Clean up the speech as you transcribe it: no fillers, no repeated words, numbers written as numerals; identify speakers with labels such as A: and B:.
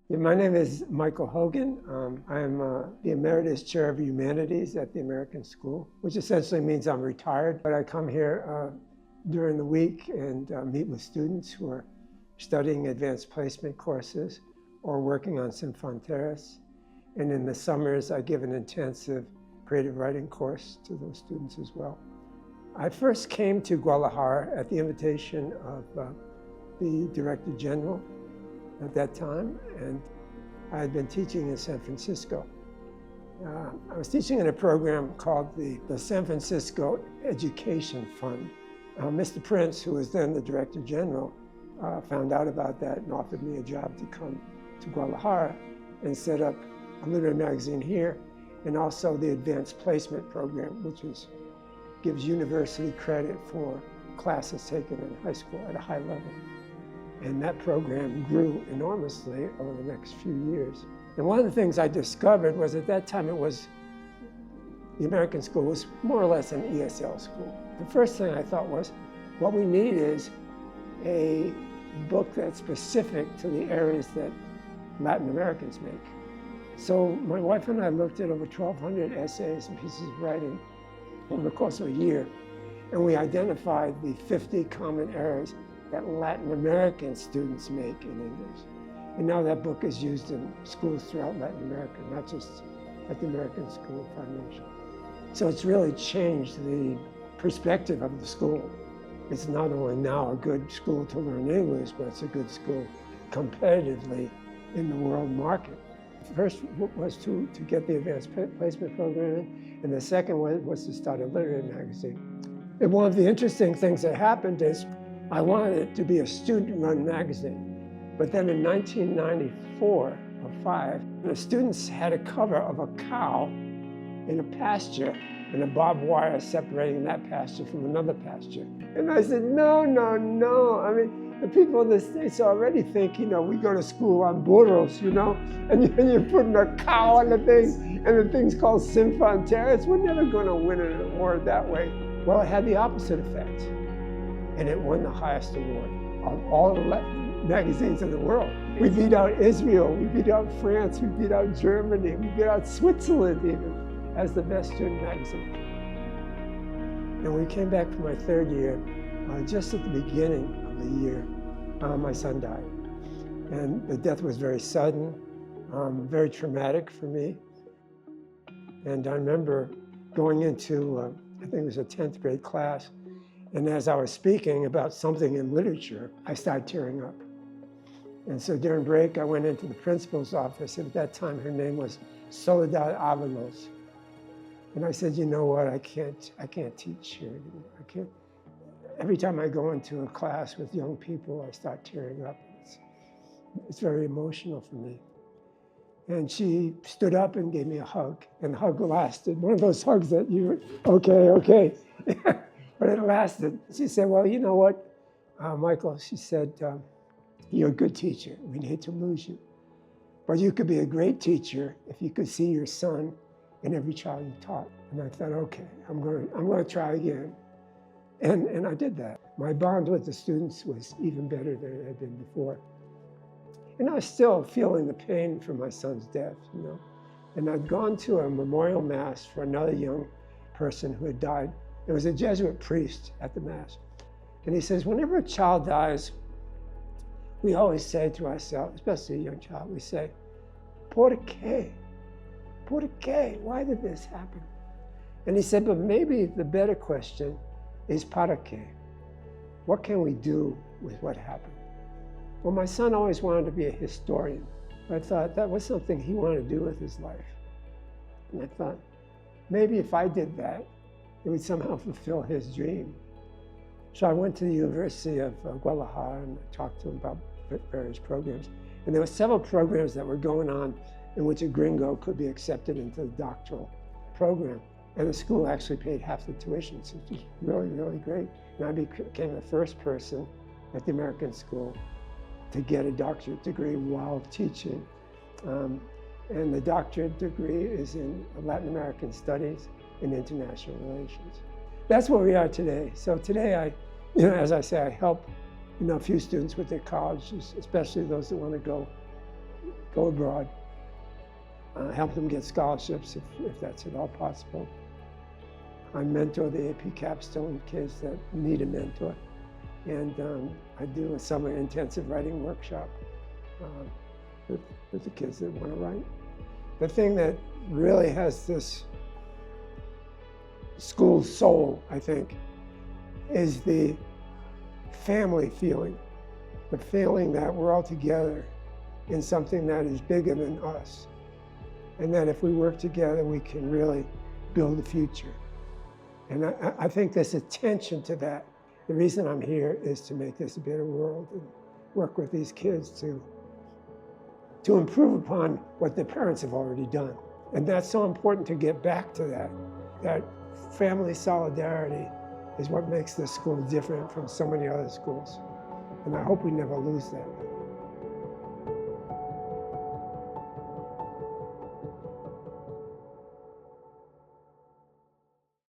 A: Yeah, my name is Michael Hogan. I'm the Emeritus Chair of Humanities at the American School, which essentially means I'm retired. But I come here during the week and meet with students who are studying advanced placement courses or working on Sinfanteras. And in the summers, I give an intensive creative writing course to those students as well. I first came to Guadalajara at the invitation of the Director General at that time, and I had been teaching in San Francisco. I was teaching in a program called the San Francisco Education Fund. Mr. Prince, who was then the Director General, found out about that and offered me a job to come to Guadalajara and set up a literary magazine here, and also the Advanced Placement Program, which gives university credit for classes taken in high school at a high level. And that program grew enormously over the next few years. And one of the things I discovered was at that time the American school was more or less an ESL school. The first thing I thought was, what we need is a book that's specific to the areas that Latin Americans make. So my wife and I looked at over 1,200 essays and pieces of writing over the course of a year, and we identified the 50 common errors that Latin American students make in English. And now that book is used in schools throughout Latin America, not just at the American School Foundation. So it's really changed the perspective of the school. It's not only now a good school to learn English, but it's a good school competitively in the world market. First was to get the advanced placement program in, and the second was to start a literary magazine. And one of the interesting things that happened is I wanted it to be a student-run magazine. But then in 1994 or 5, the students had a cover of a cow in a pasture and a barbed wire separating that pasture from another pasture. And I said, no. I mean, the people in the States already think, we go to school on burros, and you're putting a cow on the thing, and the thing's called Sinfanteras. We're never going to win an award that way. Well, it had the opposite effect. And it won the highest award of all the magazines in the world. We beat out Israel, we beat out France, we beat out Germany, we beat out Switzerland even as the best student magazine. And we came back for my third year. Just at the beginning of the year, my son died. And the death was very sudden, very traumatic for me. And I remember going into, I think it was a 10th grade class, and as I was speaking about something in literature, I started tearing up. And so during break, I went into the principal's office. At that time, her name was Soledad Avalos. And I said, you know what, I can't teach here anymore. I can't. Every time I go into a class with young people, I start tearing up. It's very emotional for me. And she stood up and gave me a hug. And the hug lasted. One of those hugs that okay. But it lasted. She said, well, you know what, Michael, she said, you're a good teacher. We'd hate to lose you. But you could be a great teacher if you could see your son in every child you taught. And I thought, okay, I'm going to try again. And I did that. My bond with the students was even better than it had been before. And I was still feeling the pain from my son's death, And I'd gone to a memorial mass for another young person who had died. There was a Jesuit priest at the mass. And he says, whenever a child dies, we always say to ourselves, especially a young child, we say, ¿Por qué? ¿Por qué? Why did this happen? And he said, but maybe the better question is ¿Para qué? What can we do with what happened? Well, my son always wanted to be a historian. I thought that was something he wanted to do with his life. And I thought, maybe if I did that, it would somehow fulfill his dream. So I went to the University of Guadalajara and I talked to him about various programs. And there were several programs that were going on in which a gringo could be accepted into the doctoral program. And the school actually paid half the tuition, so it was really, really great. And I became the first person at the American school to get a doctorate degree while teaching. And the doctorate degree is in Latin American Studies and International Relations. That's where we are today. So today, as I say, I help a few students with their colleges, especially those that want to go go abroad, help them get scholarships if that's at all possible. I mentor the AP capstone kids that need a mentor. And I do a summer intensive writing workshop with the kids that want to write. The thing that really has this school soul, I think, is the family feeling. The feeling that we're all together in something that is bigger than us. And that if we work together, we can really build a future. And I think there's attention to that. The reason I'm here is to make this a better world and work with these kids to improve upon what their parents have already done. And that's so important to get back to that. That family solidarity is what makes this school different from so many other schools. And I hope we never lose that.